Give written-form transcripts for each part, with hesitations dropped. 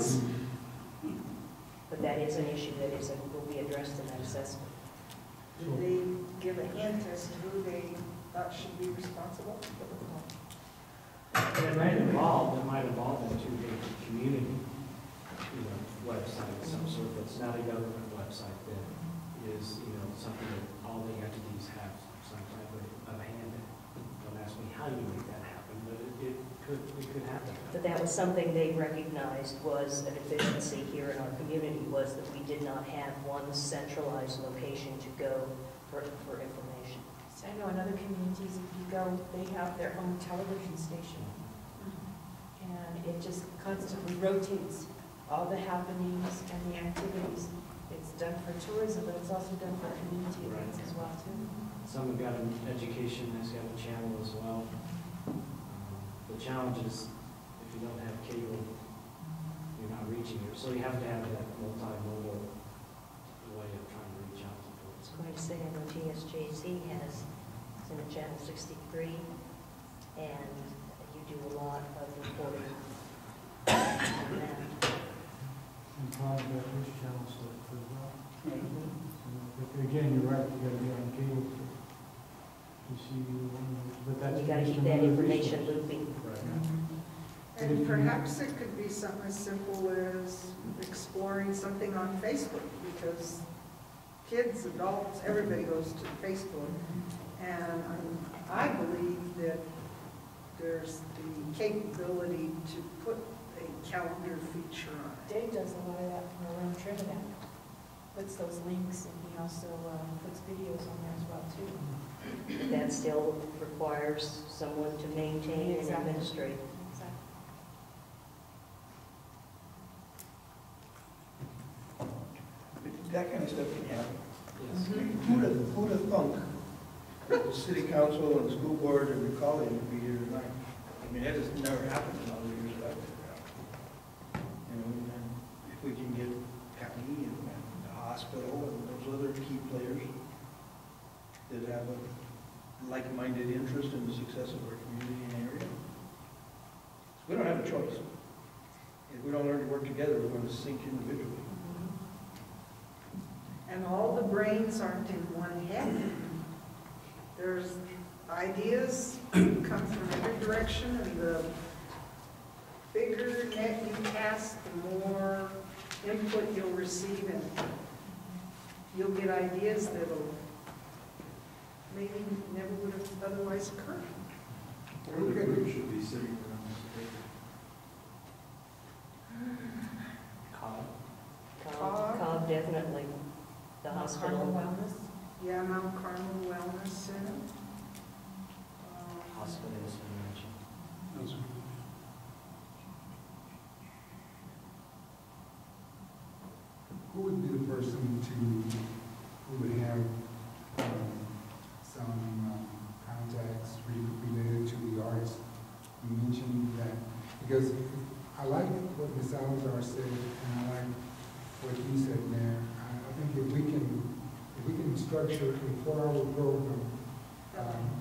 months. But that is an issue that will be addressed in that assessment. Did they give a hint as to who they thought should be responsible? And it might evolve into a community, website of some sort that's not a government website that is, something that all the entities have some type of hand in. Don't ask me how you make that happen, but it could happen. But that was something they recognized was a deficiency here in our community, was that we did not have one centralized location to go for information. So I know in other communities, if you go, they have their own television station. And it just constantly rotates all the happenings and the activities. It's done for tourism, but it's also done for community events as well, too. Some have got an education, has got a channel as well. The challenge is, if you don't have cable, you're not reaching it. So you have to have that multimodal way of trying to reach out to folks. I was going to say, I know TSJC it's in the channel 63, and you do a lot of reporting on that. And probably got this channel stuff as well. But again, you're right, you gotta be on cable to see, but that's. You got to keep that information looping. Right. And perhaps it could be something as simple as exploring something on Facebook, because kids, adults, everybody goes to Facebook. And I believe that there's the capability to put a calendar feature on it. Dave does a lot of that from around Trinidad. Puts those links, and he also puts videos on there as well, too. That still requires someone to maintain and Exactly. administrate. Exactly. That kind of stuff can happen. Yes. Who'd have thunk the city council and the school board and the college would be here tonight? I mean, that has never happened in all the years that I've been around. And if we can get county and the hospital and those other key players that have a like-minded interest in the success of our community and area, we don't have a choice. If we don't learn to work together, we're going to sink individually. And all the brains aren't in one head. There's ideas come from every direction, and the bigger net you cast, the more input you'll receive, and you'll get ideas that'll maybe never would have otherwise occurred. Or the group should be sitting around this table. Cobb definitely. The hospital. Carmel Wellness. Yeah, Mount Carmel Wellness Center. Hospital has been mentioned. Who would be the person who would have some contacts related to the arts? You mentioned that, because I like what Ms. Salazar said, and I like what you said, Mayor. I think if we can structure a 4-hour program,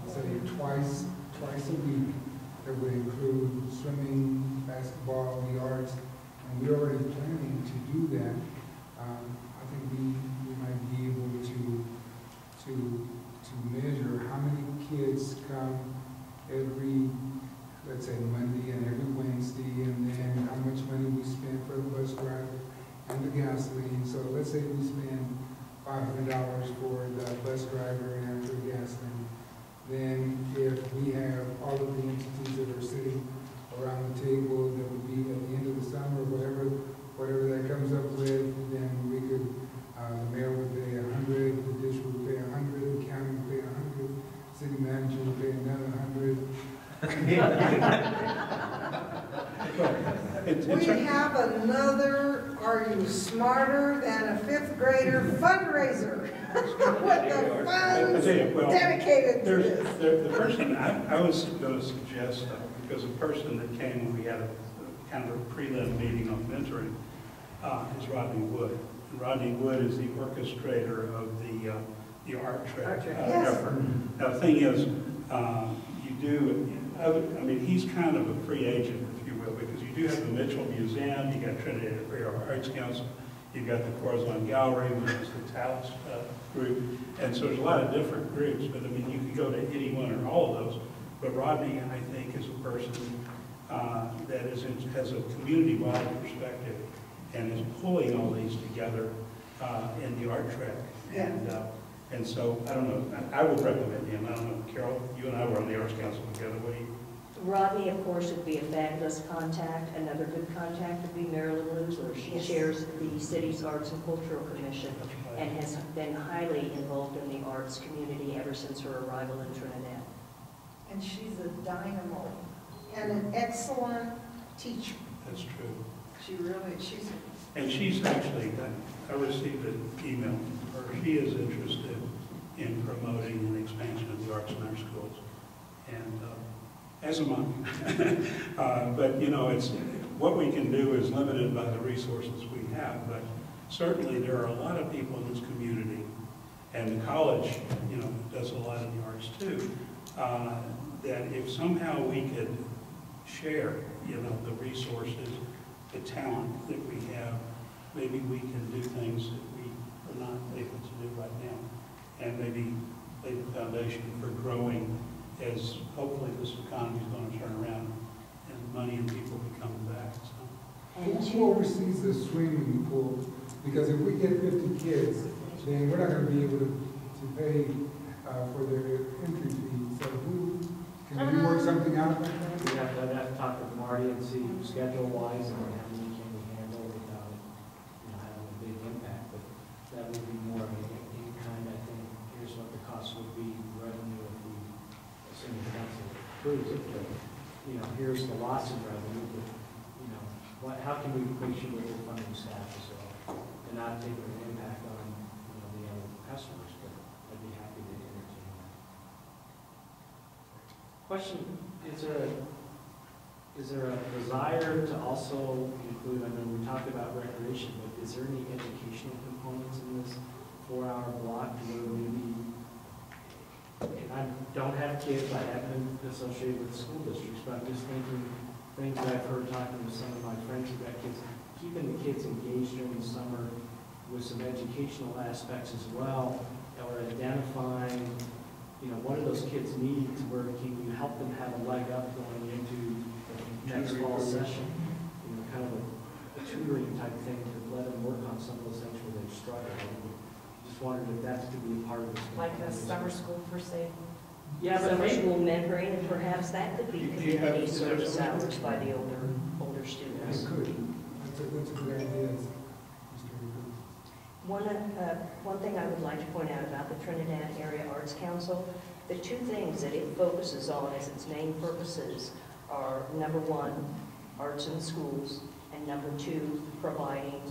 say twice a week, that would include swimming, basketball, the arts, and we're already planning to do that. I think we might be able to measure how many kids come every, let's say, Monday and every Wednesday, and then how much money we spend for the bus driver and the gasoline. So let's say we spend $500 for the bus driver and for the gasoline. Then if we have all of the entities that are sitting around the table, that would be at the end of the summer, whatever that comes up with, then we could, the mayor would pay 100, the district would pay 100, the county would pay 100, city manager would pay another 100. We have another Are You Smarter Than a Fifth Grader fundraiser with the funds dedicated to this. The person, I was going to suggest, because the person that came when we had a kind of a prelim meeting on mentoring is Rodney Wood. And Rodney Wood is the orchestrator of the art track effort. Now the thing is, I mean, he's kind of a free agent. If you will, because you do have the Mitchell Museum, you got Trinidad E.R.A Arts Council, you've got the Corazon Gallery, which is the Talus group, and so there's a lot of different groups, but I mean, you could go to any one or all of those, but Rodney, I think, is a person that has a community-wide perspective and is pulling all these together in the art track. And so, I don't know, I would recommend him. I don't know, Carol, you and I were on the Arts Council together. What do you? Rodney, of course, would be a fabulous contact. Another good contact would be Marilyn Loosler. She chairs the city's Arts and Cultural Commission and has been highly involved in the arts community ever since her arrival in Trinidad. And she's a dynamo and an excellent teacher. That's true. And she's actually, I received an email from her. She is interested in promoting an expansion of the arts in our schools. And as am I. But, you know, it's what we can do is limited by the resources we have. But certainly there are a lot of people in this community, and the college, you know, does a lot in the arts too, that if somehow we could share, you know, the resources, the talent that we have, maybe we can do things that we are not able to do right now, and maybe lay the foundation for growing as hopefully this economy is going to turn around and money and people be coming back. So. Who oversees the swimming pool? Because if we get 50 kids, then we're not going to be able to pay for their entry fee. So can we work something out like that? We'd have to talk with Marty and see schedule-wise and how many can we handle without, you know, having a big impact. But that would be more of a in-kind, I think. Here's what the cost would be, revenue if we, assuming the council approves it. But, you know, here's the loss in revenue. But, you know, how can we make sure that we're funding staff as well and not taking an impact on, you know, the other customers? But I'd be happy to entertain that. Question, is there a desire to also include, I know we talked about recreation, but is there any educational components in this 4-hour block where maybe, and I don't have kids, I haven't been associated with school districts, but I'm just thinking things that I've heard talking to some of my friends who've got kids, keeping the kids engaged during the summer with some educational aspects as well, or identifying, you know, what do those kids need, where can you help them have a leg up going into the next fall session? You know, kind of a tutoring type thing to let them work on some of those things where they've struggled. Just wondered if that could be a part of this. Like a summer school per se. Yeah, but school mentoring, and perhaps that could be community service hours by the older students. It could. That's a good idea, Mr. Recruit. One thing I would like to point out about the Trinidad Area Arts Council, the two things that it focuses on as its main purposes are, number one, arts in schools, and number two, providing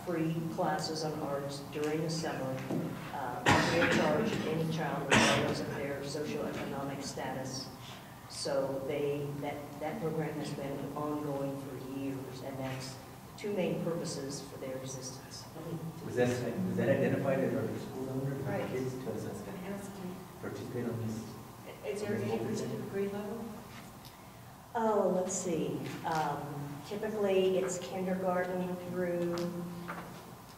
free classes on arts during the summer, free of charge to any child regardless of their socioeconomic status. So that program has been ongoing for years, and that's two main purposes for their existence. Was that identified as our school number for Right. kids to I was going to ask you, participate on this? is there any particular grade level? Oh, let's see. Typically, it's kindergarten through,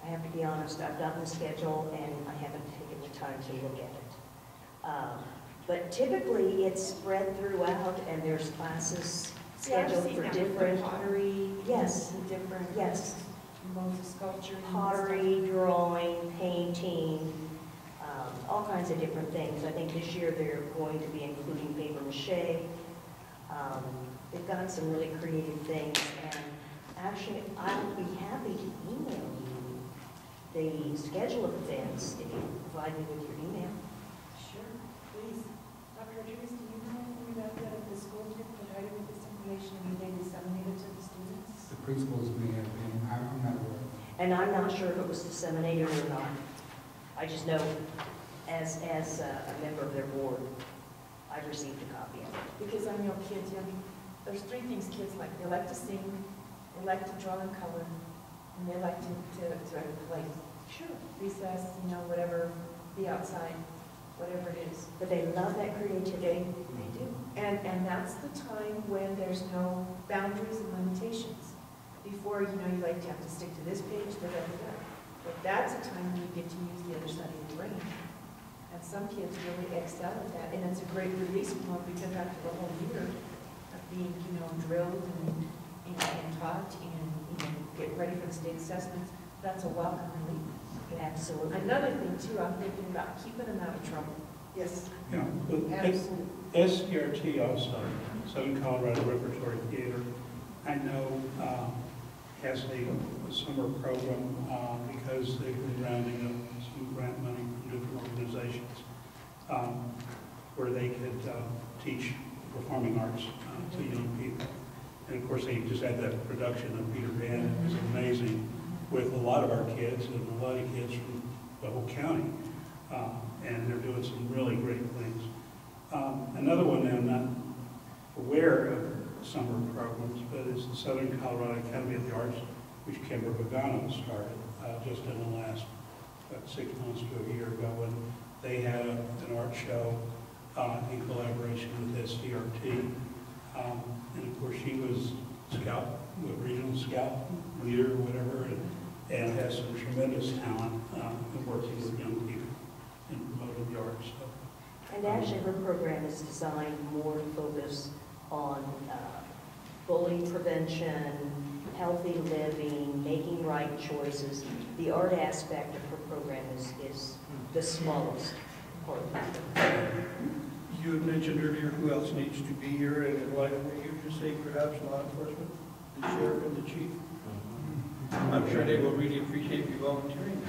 I have to be honest, I've gotten the schedule and I haven't taken the time to look at it. But typically, it's spread throughout and there's classes scheduled for different. Pottery. Yes. And different. Yes. Modes of sculpture. Pottery, drawing, painting, all kinds of different things. I think this year they're going to be including paper mache. They've got some really creative things, and actually, I'll be happy to email you the schedule of events if you provide me with your email. Sure, please. Dr. Rodriguez, do you know anything about that if the schools get provided with this information and they disseminate it to the students? The principals may have been, I'm not aware. And I'm not sure if it was disseminated or not. I just know, as a member of their board, I received a copy of it. Because I know kids, there's three things kids like. They like to sing, they like to draw and color, and they like to play. Sure. Recess, whatever, be outside, whatever it is. But they love that creativity. They do. And that's the time when there's no boundaries and limitations. Before, you know, you like to have to stick to this page, But that's a time when you get to use the other side of your brain. And some kids really excel at that. And it's a great release point because after the whole year of being, you know, drilled and taught and, you know, get ready for the state assessments, that's a welcome relief. Absolutely. Another thing too, I'm thinking about keeping them out of trouble. Yes, Yeah, but absolutely. SCRT also, Southern Colorado Repertory Theater, I know has a summer program because they've been rounding up some grant money from different organizations where they could teach performing arts to young people. And of course, they just had that production of Peter Pan. It was amazing with a lot of our kids and a lot of kids from the whole county. And they're doing some really great things. Another one that I'm not aware of summer programs, but is the Southern Colorado Academy of the Arts, which Kimber Pagano started just in the last 6 months to a year ago. And they had an art show in collaboration with SCRT. And of course, she was regional scout leader or whatever, and has some tremendous talent in working with young people and promoting the arts. So, And actually, her program is designed more to focus on bullying prevention, healthy living, making right choices. The art aspect of her program is the smallest part of it. You had mentioned earlier who else needs to be here, and I'd like you to say perhaps law enforcement, the sheriff and the chief. I'm sure they will really appreciate you volunteering,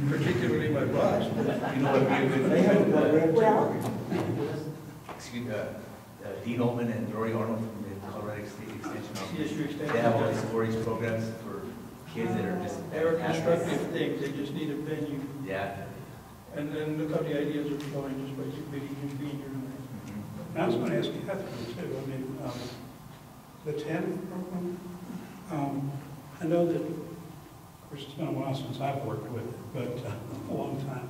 particularly my boss. You know what would be a good They have a program Well, Excuse me, Dean Ullman and Rory Arnold from the Colorado State Extension Office. CSU Extension. They have all these 4-H programs for kids that are just They're fantastic. constructive things, they just need a venue. Yeah. And then look how the ideas are flowing just by being here tonight. and I was going to ask you Catherine too. I mean, the TANF program, I know that, of course, it's been a while since I've worked with it, but a long time.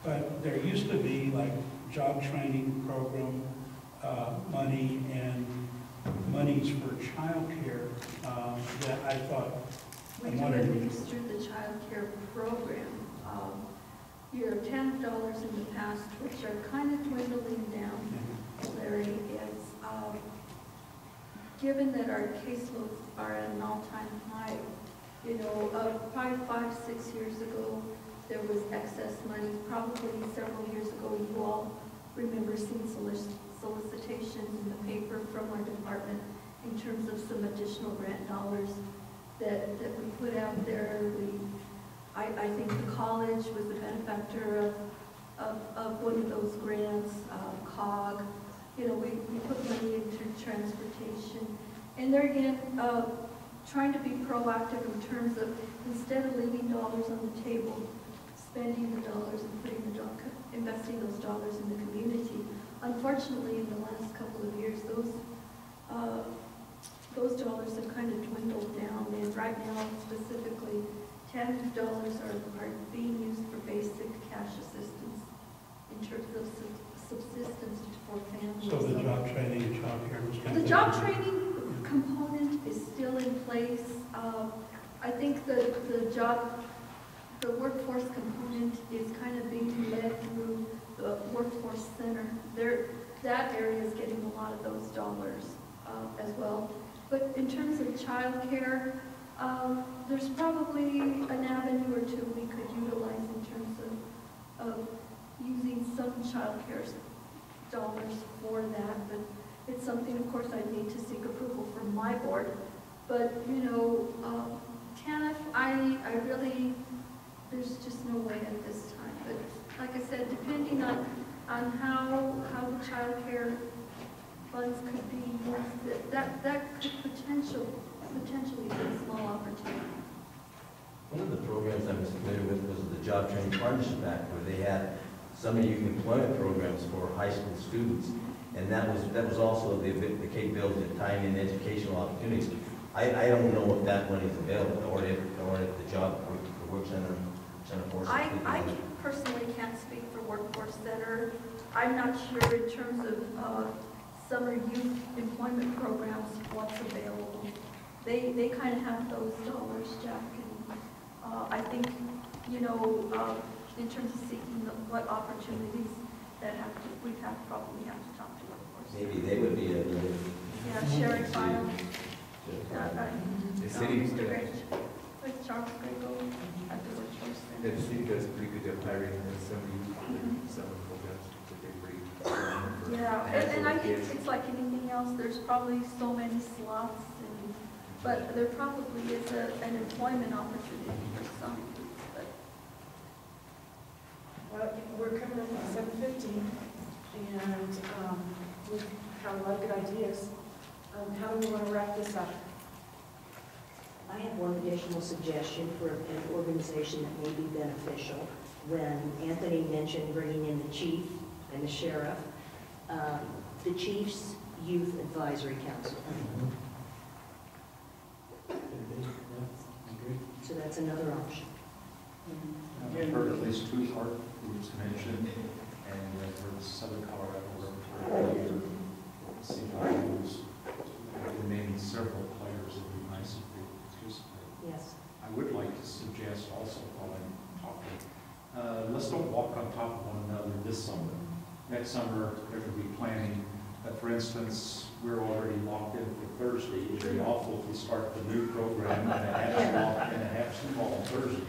But there used to be like job training program money and monies for childcare that I thought. We I'm do wondering- administer the child care program. Your $10 in the past, which are kind of dwindling down, Larry, is given that our caseloads are at an all-time high. You know, probably 5-6 years ago, there was excess money. Probably several years ago, you all remember seeing solicitations in the paper from our department in terms of some additional grant dollars that we put out there. I think the college was the benefactor of one of those grants, COG. You know, we put money into transportation. And there again, trying to be proactive in terms of, instead of leaving dollars on the table, spending the dollars and investing those dollars in the community. Unfortunately, in the last couple of years, those dollars have kind of dwindled down. And right now, specifically, $10 are being used for basic cash assistance in terms of subsistence for families. So the job training and child care was kind of. The job training component is still in place. I think the workforce component is kind of being led through the workforce center. That area is getting a lot of those dollars as well. But in terms of child care, there's probably an avenue or two we could utilize in terms of using some child care dollars for that. But it's something, of course, I need to seek approval from my board. But, you know, TANF, I really, there's just no way at this time. But like I said, depending on how the child care funds could be used, that could potentially be a small opportunity. One of the programs I was familiar with was the Job Training Partnership Act, where they had summer youth employment programs for high school students, and that was also the capability of tying in educational opportunities. I don't know if that money is available, or if the work center forces. I personally can't speak for Workforce Center. I'm not sure in terms of summer youth employment programs, what's available. They kind of have those dollars, Jack, and I think, you know, in terms of seeking what opportunities that we probably have to talk to workforce. Maybe they would be a good. Yeah, sharing files. The city, Mr. Gray, with Charles Grego at the workforce the center. city does pretty good job hiring and some programs that they bring. Yeah, and I think it's like anything else, there's probably so many slots, but there probably is an employment opportunity for some. But Well, we're coming up on 7:15, and we've had a lot of good ideas. How do we want to wrap this up? I have one additional suggestion for an organization that may be beneficial. When Anthony mentioned bringing in the chief and the sheriff, the Chiefs Youth Advisory Council. So that's another option. I've heard at least 2 art groups mentioned, and I've heard Southern Colorado Repertoire CWs, naming several players. It would be nice if they participate. Yes. I would like to suggest also, while I'm talking, let's don't walk on top of one another this summer. Next summer, there could be planning. For instance, we're already locked in for Thursday. It would be awful if we start the new program and have Schoool on Thursday.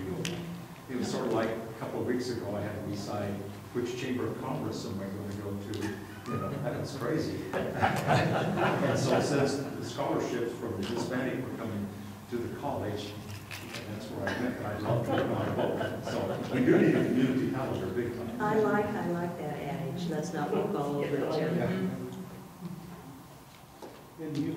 It was sort of like a couple of weeks ago, I had to decide which chamber of commerce am I going to go to. You know, that was crazy. And so since the scholarships from the Hispanic were coming to the college, that's where I went. I love to go on both. So we do need a community calendar big time. I like that adage. Let's not walk all over each other. And you,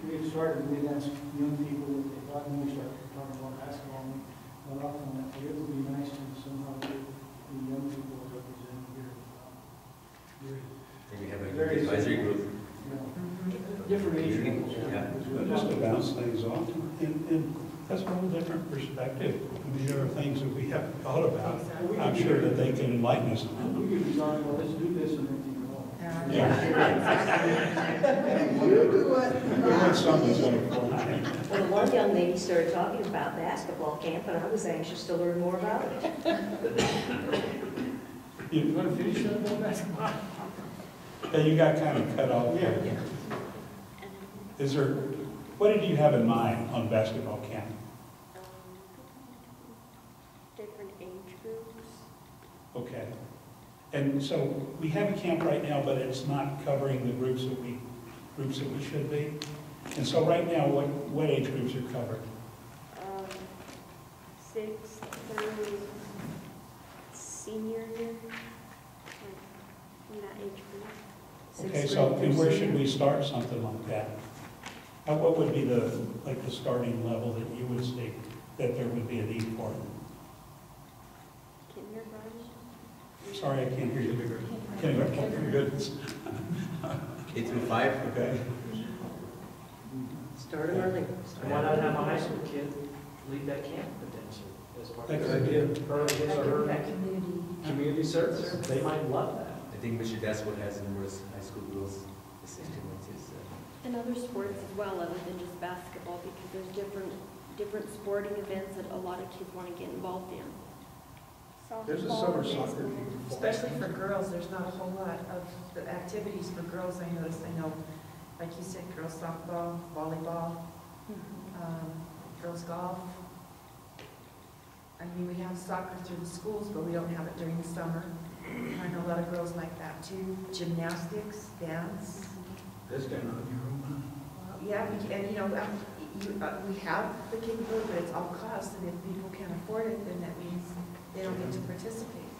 we had started, we'd ask young people what they thought, when we started talking about basketball, and went off on that, but it would be nice to somehow get the young people represented here. Maybe have a advisory group. Different age groups. But just to bounce things off, and that's a whole different perspective. I mean, there are things that we haven't thought about. I'm sure that they can enlighten us on. We could be talking about, let's do this and then think You do it. Someone's going to fall. Well, one young lady started talking about basketball camp, and I was anxious to learn more about it. You want to finish up on basketball? Yeah, you got kind of cut off. Yeah. Is there, what did you have in mind on basketball camp? Different age groups. Okay. And so we have a camp right now, but it's not covering the groups that we should be. And so right now, what age groups are covered? 6th through senior year, in that age group. Okay, so and where should we start something like that? What would be the starting level that you would think that there would be a need for? Kindergarten. Sorry, I can't hear you. Kindergarten, goodness. K through 5. Okay. Start them early. Why not have a high school kid lead that camp potentially? As part That's of a good his or her community service. They might love that. I think Mr. Daswood has numerous high school girls assisting with his. And other sports as well, other than just basketball, because there's different sporting events that a lot of kids want to get involved in. There's a summer soccer team. Especially for girls, there's not a whole lot of the activities for girls. I noticed, like you said, girls softball, volleyball, girls golf. I mean, we have soccer through the schools, but we don't have it during the summer. I know a lot of girls like that too. Gymnastics, dance. That's down on your own. Yeah, we have the capability, but it's all cost, and if people can't afford it, then that means they don't get to participate.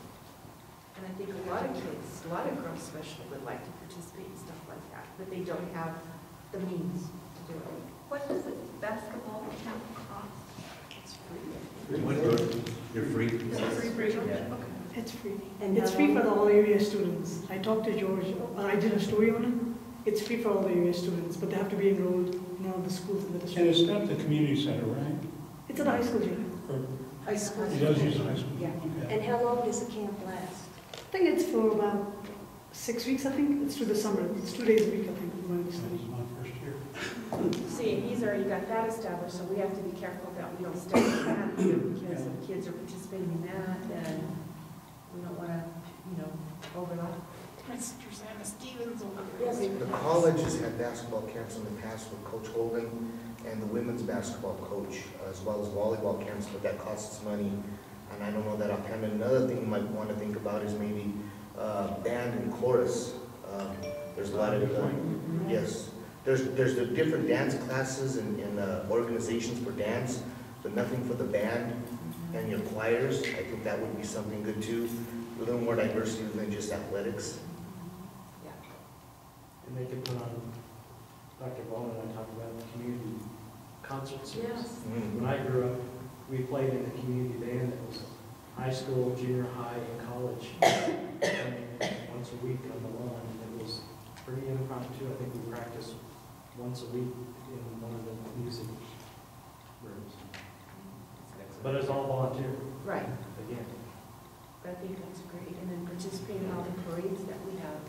And I think a lot of kids, a lot of girls especially, would like to participate in stuff like that, but they don't have the means to do it. What does it basketball camp cost? It's free. You're free. Yeah. It's free. And It's how free long- for the all area students. I talked to George, I did a story on it. It's free for all the area students, but they have to be enrolled in all the schools in the And district. it's not the community center, right? It's at the high school gym. Or High school. he does use high school? Yeah. Okay. And how long does the camp last? I think it's for about 6 weeks, I think. It's through the summer. It's 2 days a week, I think. from my This understanding. is my first year. See, he's already got that established, so we have to be careful that we don't step on that either, because if kids are participating in that, then we don't want to, overlap. Mr. Santa Stevens over there. Yes. The college has had basketball camps in the past with Coach Holden and the women's basketball coach, as well as volleyball camps, but that costs money. And I don't know that offhand. Another thing you might want to think about is maybe band and chorus. There's a lot of, yes, there's the different dance classes and organizations for dance, but nothing for the band and your choirs. I think that would be something good too. A little more diversity than just athletics. And they could put on, Dr. Bowman and I talked about community concert series. Yes. When I grew up, we played in a community band that was high school, junior high, and college. And once a week on the lawn. It was pretty impromptu. I think we practiced once a week in one of the music rooms. But it's all volunteer, Right. again. I think that's great, and then participate in all the parades that we have,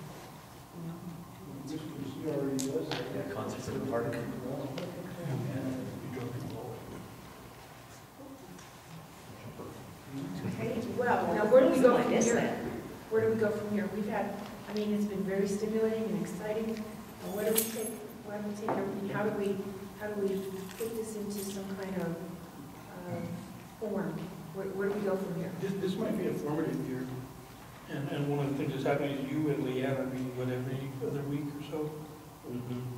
This was, he already does that. Yeah, concerts in the park. Okay, well, now where do we go I from guess here? that. Where do we go from here? We've had, it's been very stimulating and exciting. And where do we take everything? How do we put this into some kind of form? Where do we go from here? This might be a formative year. And one of the things that's happening is you and Leanne are meeting, every other week or so?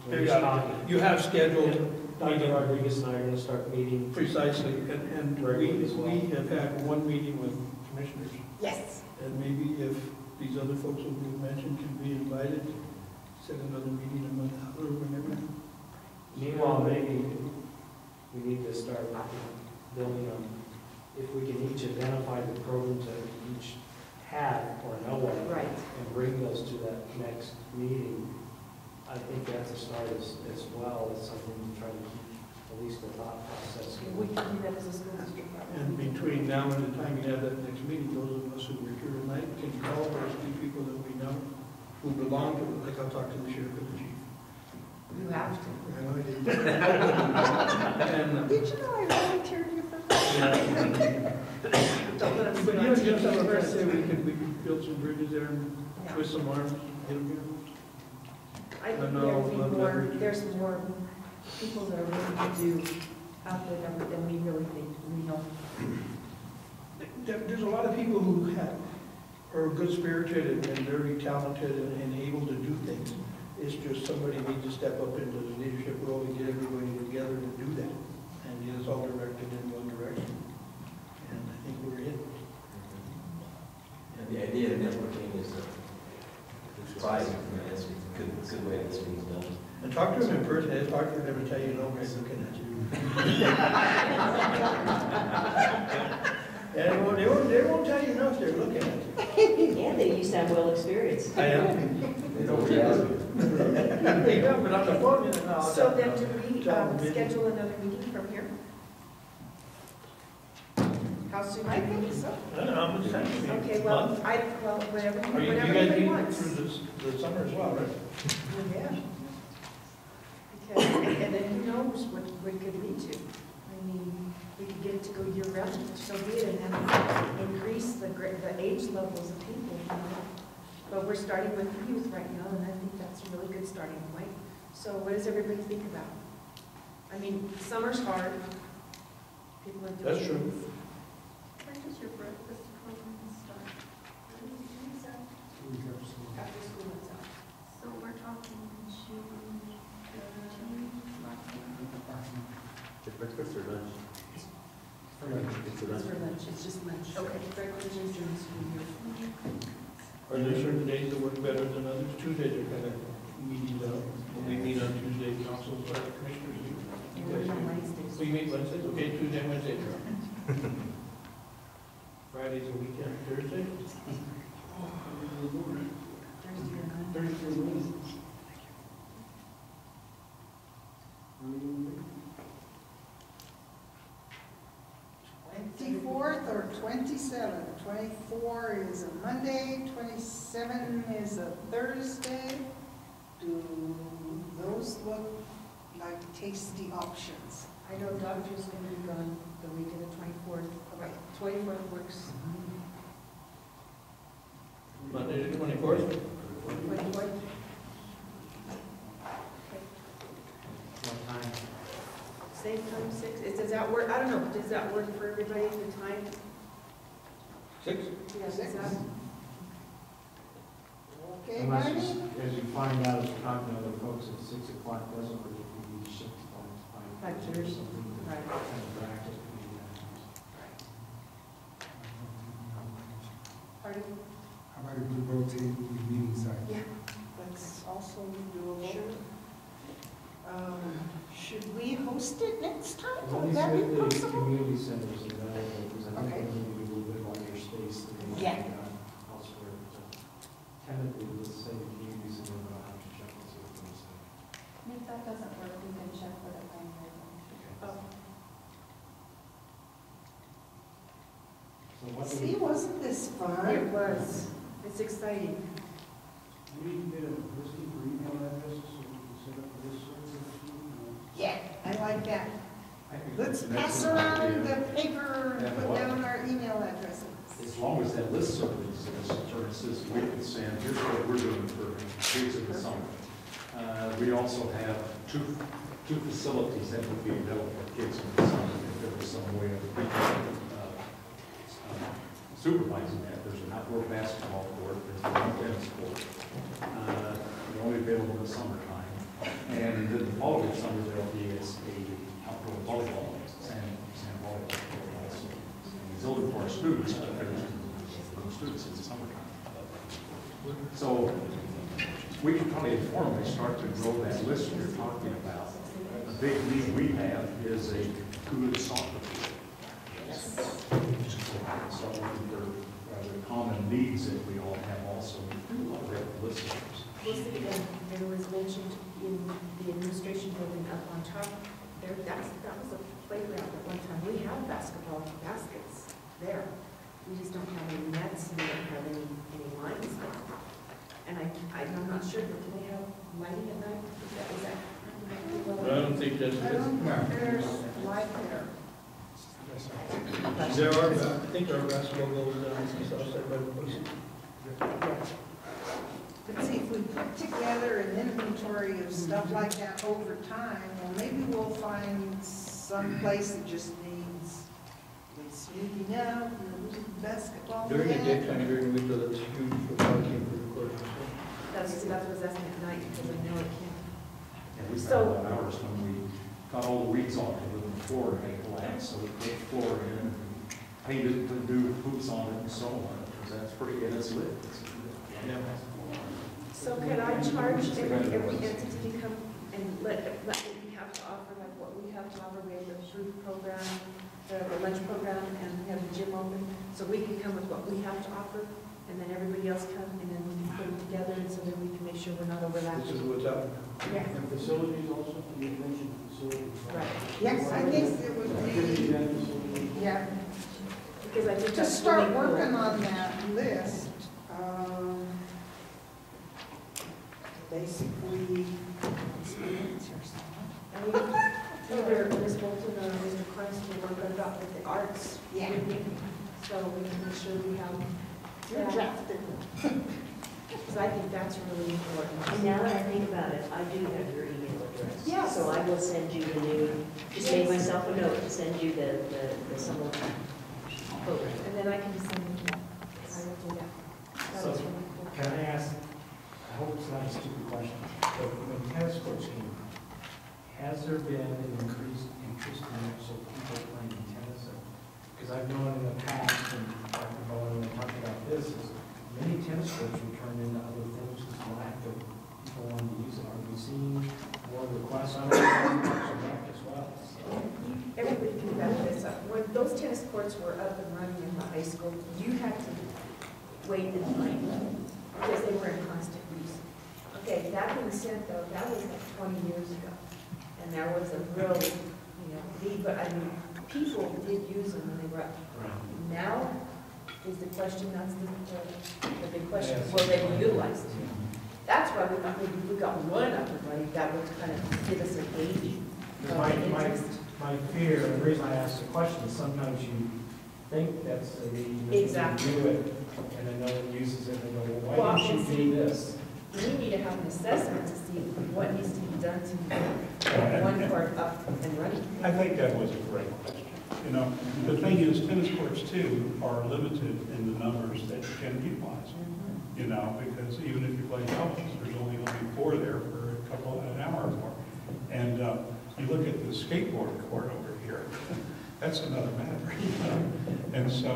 Periodically. You have scheduled Dr. meetings. Rodriguez and I are going to start meeting. Precisely, and Regularly as well. we have had one meeting with commissioners. Yes. And maybe if these other folks that we've mentioned can be invited, set another meeting a month out or whenever. Meanwhile, maybe we need to start building on, if we can each identify the programs that we each have or know of. Right. And bring those to that next meeting. I think that's a start as well, as something to try to keep at least the thought process. We can do that as a school district. And between now and the time you have that next meeting, those of us who were here tonight can call those two people that we know who belong to, like I'll talk to the sheriff and the chief. You have to. I know I did. And, Did you know I volunteered you for that? Don't let us but go you on know, just TV like I first. said, we could build some bridges there and Yeah. twist some arms, get them here. I think No, there's more people that are willing to do out there than we really think we know. There's a lot of people who are good spirited and very talented and able to do things. It's just somebody needs to step up into the leadership role and get everybody together to do that. And get us all directed in one direction. And I think we're in. And the idea of networking is surprising to me. It's a good way to get things done. And talk to them in person, and talk to them every time you know they're looking at you. And they won't tell you no if they're looking at you. Anthony, you sound well experienced. I am. They don't really ask you. Yeah, but on the phone, you know. So then do we schedule another meeting from here? How soon? I think so. I don't know how much time you need. Okay, well, whenever Are you guys anybody meeting wants. through the summer as well, right? Yeah. Because, and then who knows what it could lead to. I mean, we could get it to go year round, so be it, and then increase the age levels of people, But we're starting with the youth right now, and I think that's a really good starting point. So what does everybody think about? I mean, summer's hard. People are doing That's true. things. When does your breakfast program start? After school is out. So we're talking June 13th, Is it breakfast or lunch? For lunch. It's a It's lunch. for lunch, it's just lunch. Okay, breakfast is during the school year. Are there certain days that work better than others? Tuesdays are kind of meeting up. When we meet on Tuesday, councils or commissioners. You And guys we're on do. Wednesdays. We meet Wednesdays, okay, Tuesday, Wednesday. Friday's a weekend, Thursday? Thursday night. Thursday. 24th or 27th. 24 is a Monday, 27 is a Thursday. Do those look like tasty options. I know doctor's gonna be gone the week of the 24th. Right, 24th works. Monday the 24th? 24th? What time? Same time, 6? Does that work? I don't know, does that work for everybody, the time? 6? Yes, Six. is that? Okay, Unless, Marty? as you find out, as you're talking to other folks, at 6 o'clock doesn't work, if you need to shift to 5:30 or 5:30, something. to right. Kind of bracket. Pardon? How about if we rotate the meeting site? Yeah. That's also doable. Should we host it next time? Let me Would that see be if the possible? community centers available, because I think Okay. they need a little bit larger space than they Yeah. have elsewhere. But tentatively, let's say the community center, but I'll have to check and see what they say. If that doesn't work, we can check for the primary. So what do See, we, wasn't this fun? It was. It's exciting. We need to get a listing for email addresses so we can set up this service. Yeah, I like that. I think Let's that's an pass excellent around idea. the paper and Yeah, put well- down our email addresses. As long as that list serves, for instance, we can send, here's what we're doing for kids in the summer. We also have two facilities that would be available for kids in the summer. If there was some way of supervising that, there's an outdoor basketball court, there's a tennis court. They're only available in the summertime. And then the following summer, there'll be a outdoor volleyball, sand volleyball court also. It's open for our students, but there's for the students in the summertime. So we can probably informally start to grow that list you're talking about. A big need we have is a good soccer field. So the common needs that we all have also, we have listeners. There was mentioned in the administration building up on top, that was a playground at one time. We have basketball baskets there. We just don't have any nets, and we don't have any lines there. And I'm not sure, but do they have lighting at night? Is that? I don't think that's I it. don't think there's light there. There are, I think our basketball goes down outside by the police. But see, if we put together an inventory of stuff like that over time, well, maybe we'll find some place that just needs sweeping up, basketball During the net. daytime, during the winter, that's huge for parking for the court. That's what I was asking at night, because I know it can't. And we So- found out hours when we got all the weeds off of the floor, and it collapsed, so we put the floor in, and painted, put new hoops on it and so on, because that's pretty, and it's lit. Yeah. So can I charge every entity to come and let what we have to offer, like what we have to offer? We have the food program, the lunch program, and we have the gym open. So we can come with what we have to offer, and then everybody else come, and then we can put them together, and so that we can make sure we're not This is overlapping. what's up. Yeah, And facilities also, you mentioned facilities. right. Yes, I think it would Activity be, and facilities. yeah, Because I think to that's start really cool. working on that list, basically, And we, either Ms. Bolton or Mr. Christ will work on about with the arts. Yeah. So we can make sure we have you're that. drafted. Because I think that's really important. And now that I think about it, I do have your email address. Yes. So I will send you the new, just make myself a note to send you the summer program. And then I can just send it to you. I will do that. That So, was really cool. can I ask, I hope it's not a stupid question, but when tennis courts came, has there been an increased interest in it, so people playing tennis? Because I've known in the past, when Dr. Bowen was talking about this, is many tennis courts were turned into other things because of lack of people wanting to use it. Are we seeing more requests on it as well? Everybody can back this up. When those tennis courts were up and running in the high school, you had to wait in line because they were in constant use. Okay, that being said though, that was like 20 years ago. And there was a real, need, but I mean, people did use them when they were up. Now is the question, that's the big question, will they be utilized? That's why we thought maybe if we got one up and running, that would kind of give us a gauge of My interest. fear, and the reason I asked the question is sometimes you think that's a need, you Exactly. do it, and then no one uses it, and they go, well, Well, why didn't you do this? We need to have an assessment to see what needs to be done to get one court up and running. I think that was a great question. You know, the thing is, tennis courts too are limited in the numbers that you can utilize. You know, because even if you play doubles, there's only going to be 4 there for an hour or more. And you look at the skateboard court over here, that's another matter. You know? And so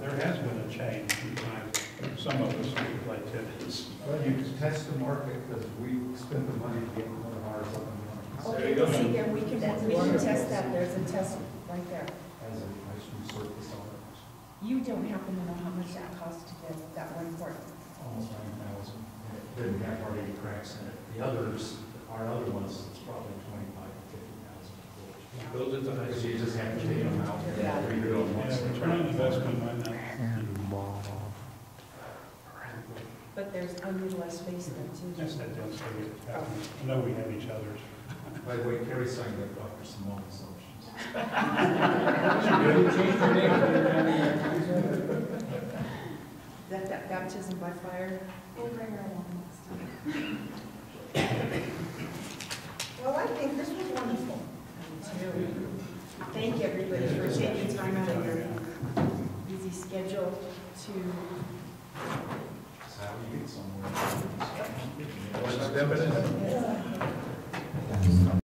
there has been a change in time. Some of us who play tennis. Well, you can test the market, because we spent the money to get one of ours up and running. Okay, well, see, then we can test that, there's a test right there. As a nice resurface on it, You don't happen to know how much that cost to get that one court? almost 9,000. It didn't have hardly any cracks in it. The others, our other ones, it's probably 25,000 to 50,000. Build it to high Because you just have to take them out Yeah. and rebuild them once. Yeah, return on investment might not. But there's unutilized space there too. Yes, that does. I know we have each other's. By the way, Kerry signed up Dr. Simone assumptions. That baptism by fire. We'll bring her along next time. Well, I think this was wonderful. Thank you, everybody, for taking time out of your busy schedule to That's how you get somewhere. One step at a time.